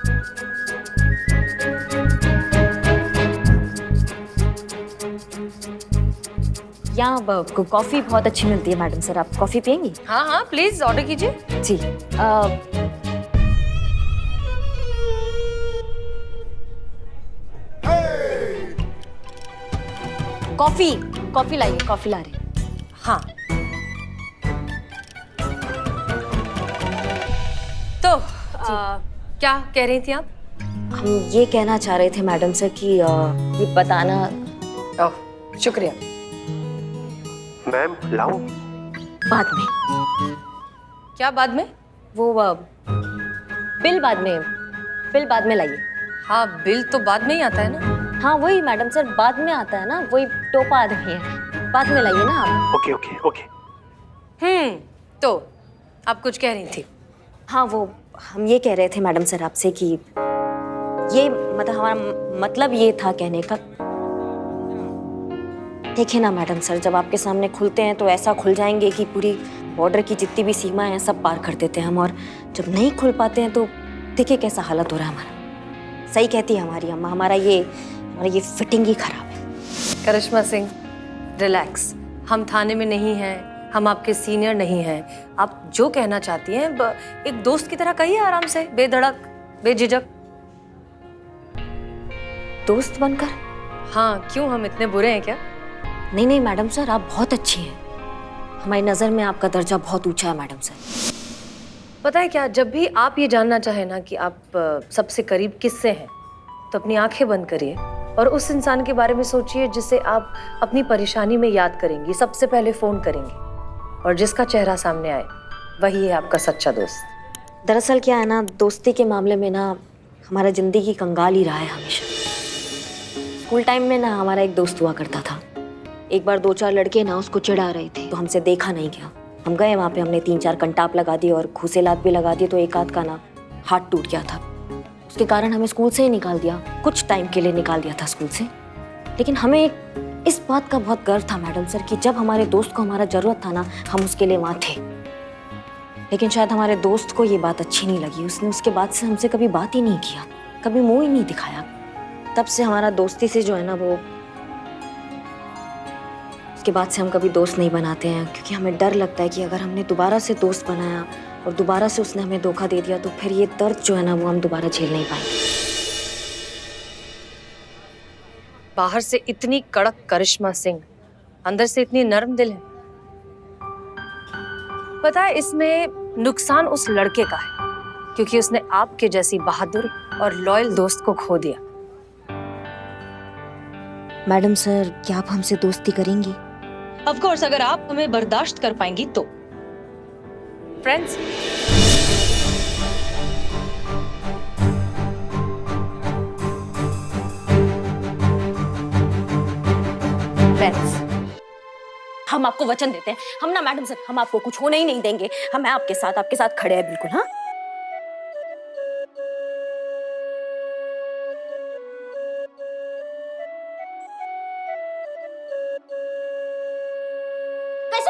यहाँ कॉफी बहुत अच्छी मिलती है मैडम सर, आप कॉफी पियेंगी? हाँ हाँ, प्लीज ऑर्डर कीजिए। जी। कॉफी, कॉफी लाइए, कॉफी ला रहे। हाँ, तो क्या कह रही थी आप? हम ये कहना चाह रहे थे मैडम सर कि ये बताना। ओह, शुक्रिया। मैम लाऊं? बाद में। क्या बाद में? वो बिल बाद में, बिल बाद में लाइए। हाँ, बिल तो बाद में ही आता है ना। हाँ वही मैडम सर, बाद में आता है ना, वही टोपा आदमी है, बाद में लाइए ना आप। Okay okay okay. तो आप कुछ कह रही थी? हाँ, वो हम ये कह रहे थे मैडम सर आपसे कि ये मतलब हमारा मतलब ये था कहने का, देखिए ना मैडम सर, जब आपके सामने खुलते हैं तो ऐसा खुल जाएंगे कि पूरी बॉर्डर की जितनी भी सीमाएं हैं सब पार कर देते हैं हम, और जब नहीं खुल पाते हैं तो देखिए कैसा हालत हो रहा है हमारा। सही कहती है हमारी अम्मा, हमारा ये फिटिंग ही खराब है। करिश्मा सिंह, रिलैक्स। हम थाने में नहीं हैं, हम आपके सीनियर नहीं हैं। आप जो कहना चाहती हैं एक दोस्त की तरह कहिए, आराम से, बेधड़क, बेझिझक। दोस्त बनकर? हाँ, क्यों, हम इतने बुरे हैं क्या? नहीं नहीं मैडम सर, आप बहुत अच्छी हैं। हमारी नज़र में आपका दर्जा बहुत ऊंचा है मैडम सर। पता है क्या, जब भी आप ये जानना चाहें ना कि आप सबसे करीब किससे हैं, तो अपनी आंखें बंद करिए और उस इंसान के बारे में सोचिए जिसे आप अपनी परेशानी में याद करेंगी, सबसे पहले फ़ोन करेंगी, और जिसका चेहरा सामने आए वही है आपका सच्चा दोस्त। दरअसल क्या है ना, दोस्ती के मामले में ना हमारा ज़िंदगी कंगाल ही रहा है हमेशा। स्कूल टाइम में ना हमारा एक दोस्त हुआ करता था। एक बार 2-4 लड़के ना उसको चिढ़ा रहे थे तो हमसे देखा नहीं गया। हम गए वहाँ पे, हमने 3-4 कंटाप लगा दिए और घूसे-लात भी लगा दिए, तो एक आध का ना हाथ टूट गया था। उसके कारण हमें स्कूल से ही निकाल दिया, कुछ टाइम के लिए निकाल दिया था स्कूल से। लेकिन हमें इस बात का बहुत गर्व था मैडम सर कि जब हमारे दोस्त को हमारा ज़रूरत था ना, हम उसके लिए वहाँ थे। लेकिन शायद हमारे दोस्त को ये बात अच्छी नहीं लगी, उसने उसके बाद से हमसे कभी बात ही नहीं किया, कभी मुँह ही नहीं दिखाया। तब से हमारा दोस्ती से जो है ना, वो उसके बाद से हम कभी दोस्त नहीं बनाते हैं, क्योंकि हमें डर लगता है कि अगर हमने दोबारा से दोस्त बनाया और दोबारा से उसने हमें धोखा दे दिया तो फिर ये दर्द जो है ना वो हम दोबारा झेल नहीं पाएंगे। बाहर से इतनी कड़क करिश्मा सिंह, अंदर से इतनी नरम दिल है। पता है, इसमें नुकसान उस लड़के का है क्योंकि उसने आपके जैसी बहादुर और लॉयल दोस्त को खो दिया। मैडम सर, क्या आप हमसे दोस्ती करेंगी? ऑफ कोर्स, अगर आप हमें बर्दाश्त कर पाएंगी तो। फ्रेंड्स, हम आपको वचन देते हैं, हम ना मैडम सर, हम आपको कुछ होने ही नहीं देंगे। हम आपके साथ खड़े हैं बिल्कुल। हाँ,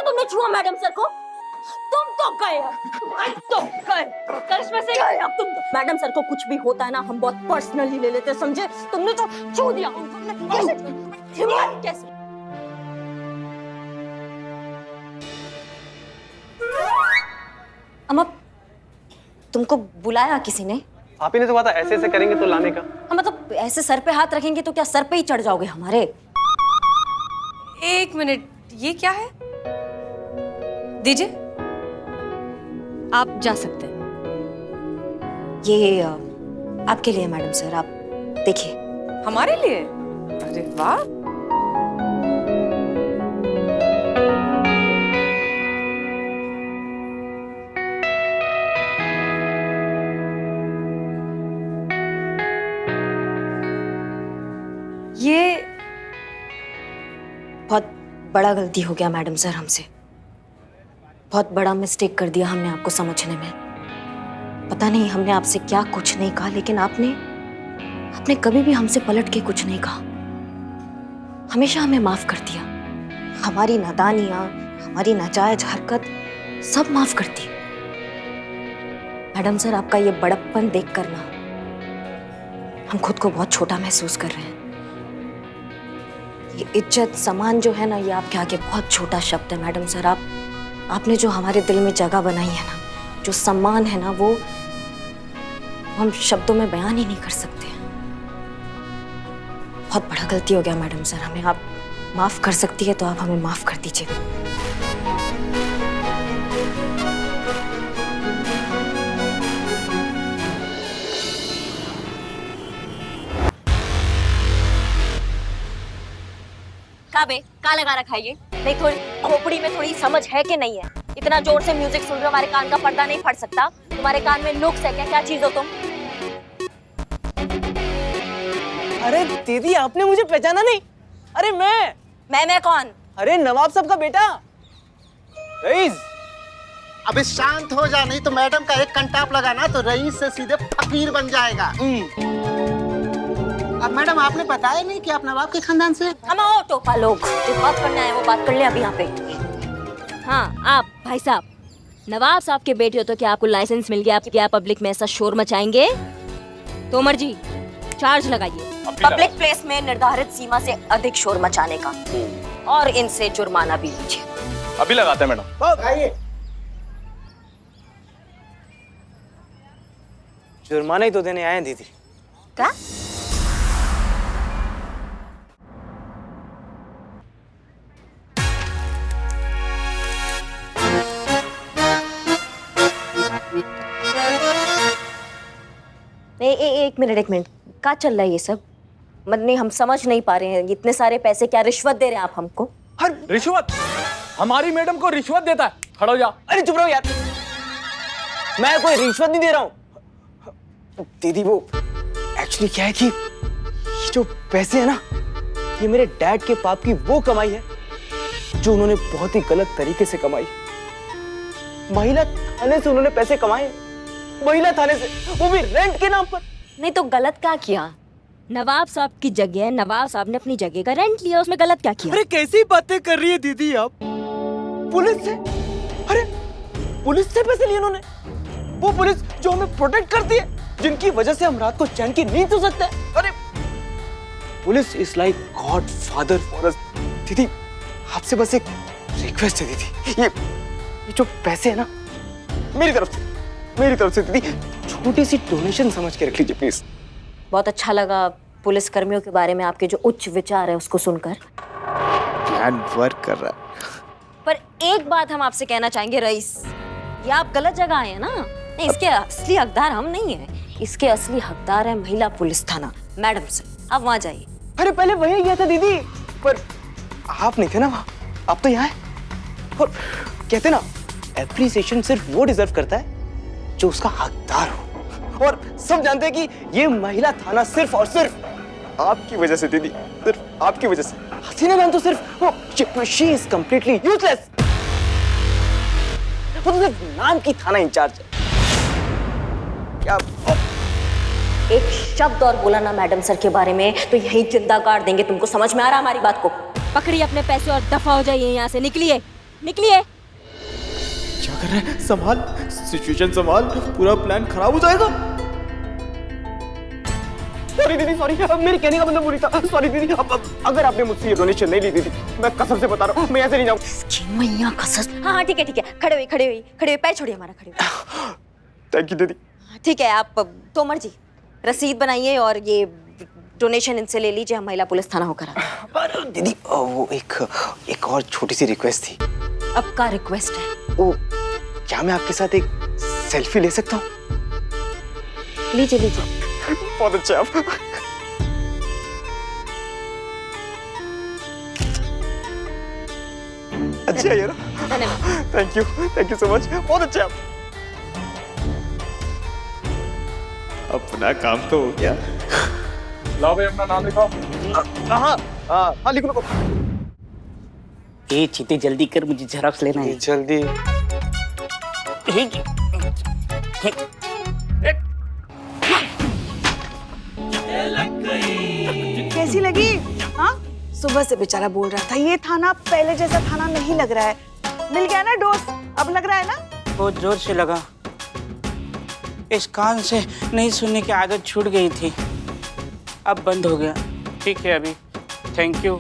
तुमने छुआ मैडम सर को? तुम तो गए, करिश्मा से गए अब तुम। मैडम सर को कुछ भी होता है ना, हम बहुत पर्सनली ले लेते, समझे? तुमने तो छू दिया उनको। कैसे? अम्मा, तुमको बुलाया किसी ने? आप ही ने तो कहा था ऐसे ऐसे करेंगे तो लाने का। हाँ, मतलब ऐसे सर पे हाथ रखेंगे तो क्या सर पे ही चढ़ जाओगे हमारे? एक मिनट, ये क्या है? दीजिए। आप जा सकते हैं। ये आपके लिए मैडम सर, आप देखिए। हमारे लिए? अरे वाह। ये बहुत बड़ा गलती हो गया मैडम सर हमसे। बहुत बड़ा मिस्टेक कर दिया हमने आपको समझने में। पता नहीं हमने आपसे क्या कुछ नहीं कहा, लेकिन आपने कभी भी हमसे पलट के कुछ नहीं कहा। हमेशा हमें माफ कर दिया। हमारी नादानियां, हमारी नाजायज हरकत सब माफ कर दी। मैडम सर, आपका ये बड़प्पन देख कर ना हम खुद को बहुत छोटा महसूस कर रहे हैं। ये इज्जत सम्मान जो है ना, ये आपके आगे बहुत छोटा शब्द है मैडम सर। आपने जो हमारे दिल में जगह बनाई है ना, जो सम्मान है ना, वो हम शब्दों में बयान ही नहीं कर सकते। बहुत बड़ा गलती हो गया मैडम सर, हमें आप माफ कर सकती है तो आप हमें माफ कर दीजिए। का लगा रखा है ये? नहीं, थोड़ी खोपड़ी में थोड़ी समझ है कि नहीं है? इतना जोर से म्यूजिक सुन रहे हो, हमारे कान का पर्दा नहीं फट सकता? तुम्हारे कान में नुक्स है क्या? क्या चीज हो तुम? अरे दीदी, आपने मुझे पहचाना नहीं? अरे मैं कौन? अरे नवाब साहब का बेटा रईस। अबे शांत हो जा, नहीं तो मैडम का एक कंटाप लगाना तो रईस से सीधे फकीर बन जाएगा। अब मैडम, आपने बताया नहीं कि आप नवाब के खानदान से? हम आओ टोपा लोग, जो बात करना है वो बात कर ले अभी यहाँ पे। हाँ, आप भाई साहब नवाब साहब के बेटे हो तो क्या आपको लाइसेंस मिल गया? आप क्या पब्लिक में ऐसा शोर मचाएंगे? तोमर जी, चार्ज लगाइए पब्लिक प्लेस में निर्धारित सीमा से अधिक शोर मचाने का, और इनसे जुर्माना भी लीजिए। अभी लगाते हैं मैडम। आइए। जुर्माना ही तो देने आए हैं दीदी। क्या? एक मिनट, क्या चल रहा है ये सब? नहीं, हम समझ नहीं पा रहे हैं। इतने सारे पैसे क्या रिश्वत दे रहे हैं आप हमको? रिश्वत? हमारी मैडम को रिश्वत देता है? खड़ा हो जा। अरे चुप रहो यार, मैं कोई रिश्वत नहीं दे रहा हूँ दीदी। वो एक्चुअली क्या है कि ये जो पैसे है ना, ये मेरे डैड के पाप की वो कमाई है जो उन्होंने बहुत ही गलत तरीके से कमाई। महिला थाने से उन्होंने पैसे कमाए, महिला थाने से, वो भी रेंट के नाम पर। नहीं तो गलत क्या किया? नवाब साहब की जगह नवाब साहब ने अपनी जगह का रेंट लिया, उसमें गलत क्या किया? अरे कैसी बातें कर रही है दीदी आप? पुलिस से? अरे पुलिस से पैसे लिए उन्होंने? वो पुलिस जो हमें प्रोटेक्ट करती है, जिनकी वजह से हम रात को चैन की नींद सो सकते हैं। अरे police is like God father for us. दीदी, आपसे बस एक रिक्वेस्ट है दीदी, ये जो पैसे है ना, मेरी तरफ से दीदी छोटी सी डोनेशन समझ के रख लीजिए प्लीज। बहुत अच्छा लगा पुलिस कर्मियों के बारे में आपके जो उच्च विचार है उसको सुनकर। प्लान वर्क कर रहा है। पर एक बात हम आपसे कहना चाहेंगे रईस, ये आप गलत जगह आए हैं ना। नहीं, इसके असली हकदार हम नहीं है, इसके असली हकदार है महिला पुलिस थाना। मैडम सर, आप वहाँ जाइए। अरे पहले वही गया था दीदी, पर आप नहीं थे ना वहाँ, आप तो यहाँ है। और कहते ना, एप्रिसिएशन सिर्फ वो डिजर्व करता है जो उसका हकदार हो। और सब जानते हैं कि ये महिला थाना सिर्फ और सिर्फ आपकी वजह से दीदी, सिर्फ आपकी वजह से। हसीना मैम तो सिर्फ वो शी इज कंप्लीटली यूजलेस। वो तो सिर्फ नाम की थाना इंचार्ज है। क्या एक शब्द और बोला ना मैडम सर के बारे में तो यही जिंदा गाड़ देंगे तुमको। समझ में आ रहा हमारी बात को? पकड़िए अपने पैसे और दफा हो जाइए यहाँ से, निकलिए। निकलिए। क्या कर रहा है? संभाल, सिचुएशन संभाल, पूरा प्लान खराब हो जाएगा। सॉरी दीदी, सॉरी, मेरे कहने का मतलब बुरी था। सॉरी दीदी, अगर आपने मुझसे ये डोनेशन नहीं ली दीदी, मैं कसम से बता रहा हूँ, मैं ऐसे नहीं जाऊँ। मैया कसस। हाँ ठीक है, खड़े हुई, पैर छोड़िए हमारा, खड़े हुई। थैंक यू दीदी। ठीक है, आप तोमर जी रसीद बनाइए और ये डोनेशन इनसे ले लीजिए, हम महिला पुलिस थाना होकर आते हैं। पर दीदी वो एक और छोटी सी रिक्वेस्ट थी। अब का रिक्वेस्ट है? वो क्या मैं आपके साथ एक सेल्फी ले सकता हूँ? लीजिए। बहुत अच्छा। अच्छा है ना? धन्यवाद। थैंक यू सो मच, बहुत अच्छा। अपना काम तो हो गया। लाओ भाई अपना नाम लिखाओ। हाँ लिख लो। ए चीते जल्दी कर, मुझे झेरॉक्स लेना है। जल्दी। कैसी लगी? हाँ, सुबह से बेचारा बोल रहा था ये थाना पहले जैसा थाना नहीं लग रहा है। मिल गया ना डोज? अब लग रहा है ना? बहुत जोर से लगा, इस कान से नहीं सुनने की आदत छूट गई थी, अब बंद हो गया। ठीक है अभी, थैंक यू,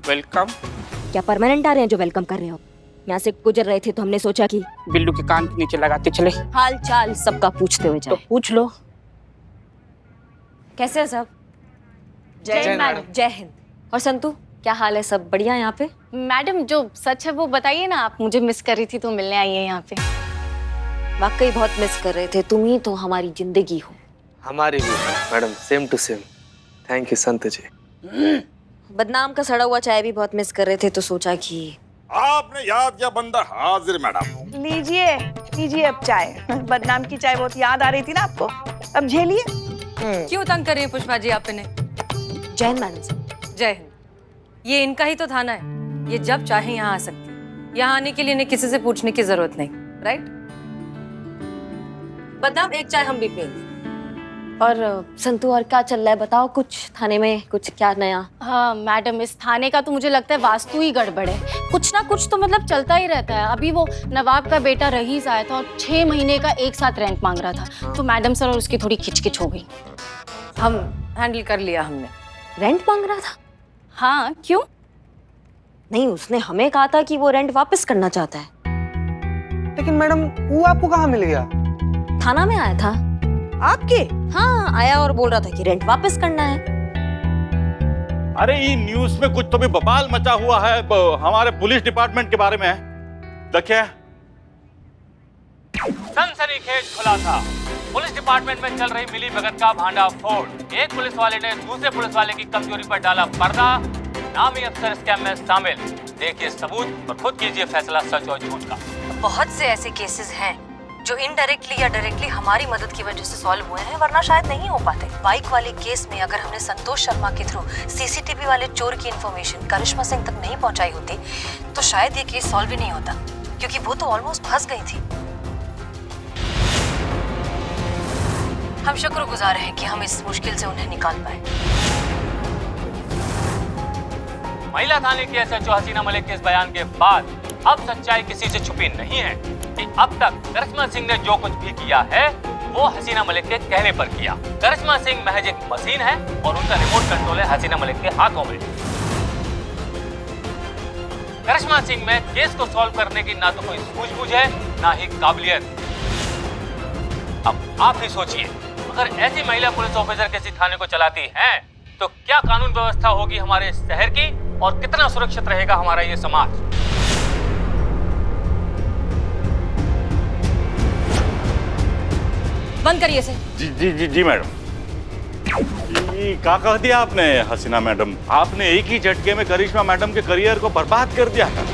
वेलकम। क्या परमानेंट आ रहे हैं जो वेलकम कर रहे हो? यहाँ से गुजर रहे थे तो हमने सोचा कि बिल्लू के कान के नीचे लगाते चले। हाल चाल सबका पूछते हुए जाए। तो पूछ लो। कैसे है सब? जय हिंद। और संतू, क्या हाल है? सब बढ़िया यहाँ पे? मैडम जो सच है वो बताइए ना, आप मुझे मिस कर रही थी तो मिलने आई है यहाँ पे। वाकई बहुत मिस कर रहे थे, तुम ही तो हमारी जिंदगी हो। हमारी भी madam, same to same. Thank you Sant ji. बदनाम का सड़ा हुआ चाय भी बहुत मिस कर रहे थे तो सोचा कि आपने याद किया, बंदा हाजिर मैडम। लीजिए अब चाय। बदनाम की चाय बहुत याद आ रही थी ना आपको, अब झेलिए। क्यों तंग कर रही है पुष्पा जी आप इन्हें? जय हिंद मैडम साहब। जय हिंद। ये इनका ही तो थाना है, ये जब चाहे यहाँ आ सकती है। यहाँ आने के लिए इन्हें किसी से पूछने की जरूरत नहीं, राइट? बदनाम, एक चाय हम भी पियेंगे। और संतू, और क्या चल रहा है बताओ, कुछ थाने में कुछ क्या नया? हाँ मैडम, इस थाने का तो मुझे लगता है वास्तु ही गड़बड़ है। कुछ ना कुछ तो मतलब चलता ही रहता है। अभी वो नवाब का बेटा रईस आया था और 6 महीने का एक साथ रेंट मांग रहा था, तो मैडम सर और उसकी थोड़ी खिचकिच हो गई। हम हैंडल कर लिया हमने। रेंट मांग रहा था? हाँ, क्यों? नहीं, उसने हमें कहा था कि वो रेंट वापस करना चाहता है। लेकिन मैडम वो आपको कहाँ मिल गया? थाना में आया था। आपके? हाँ, आया और बोल रहा था कि रेंट वापस करना है। अरे ये न्यूज़ में कुछ तो भी बवाल मचा हुआ है हमारे पुलिस डिपार्टमेंट के बारे में। देखिए, सनसनीखेज खुलासा, पुलिस डिपार्टमेंट में चल रही मिली भगत का भांडाफोड़। एक पुलिस वाले ने दूसरे पुलिस वाले की कमजोरी पर डाला पर्दा, नामी अफसर स्कैम में शामिल। देखिए सबूत और खुद कीजिए फैसला सच और झूठ का। बहुत से ऐसे केसेस हैं जो इनडायरेक्टली या डायरेक्टली हमारी मदद की वजह से सॉल्व हुए हैं, वरना शायद नहीं हो पाते। बाइक वाले केस में अगर हमने संतोष शर्मा के थ्रू सीसीटीवी वाले चोर की इन्फॉर्मेशन करिश्मा सिंह तक नहीं पहुंचाई होती तो शायद ये केस सॉल्व ही नहीं होता, क्योंकि वो तो ऑलमोस्ट फंस गई थी। हम शुक्रगुजार हैं कि हम इस मुश्किल से उन्हें निकाल पाए। महिला थाने की एसएचओ हसीना मलिक के इस बयान के बाद अब सच्चाई किसी से छुपी नहीं है कि अब तक करिश्मा सिंह ने जो कुछ भी किया है वो हसीना मलिक के कहने पर किया। करिश्मा सिंह महज एक मशीन है और उनका रिमोट कंट्रोल है हसीना मलिक के हाथों में। करिश्मा सिंह में केस को सॉल्व करने की ना तो कोई सूझबूझ है ना ही काबिलियत। अब आप ही सोचिए, अगर ऐसी महिला पुलिस ऑफिसर किसी थाने को चलाती हैं तो क्या कानून व्यवस्था होगी हमारे शहर की और कितना सुरक्षित रहेगा हमारा ये समाज। बंद करिए इसे। जी जी जी जी मैडम। ये क्या कह दिया आपने हसीना मैडम? आपने एक ही झटके में करिश्मा मैडम के करियर को बर्बाद कर दिया है।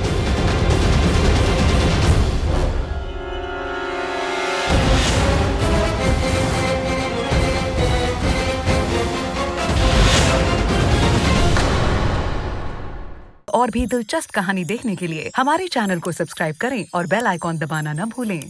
और भी दिलचस्प कहानी देखने के लिए हमारे चैनल को सब्सक्राइब करें और बेल आइकॉन दबाना न भूलें।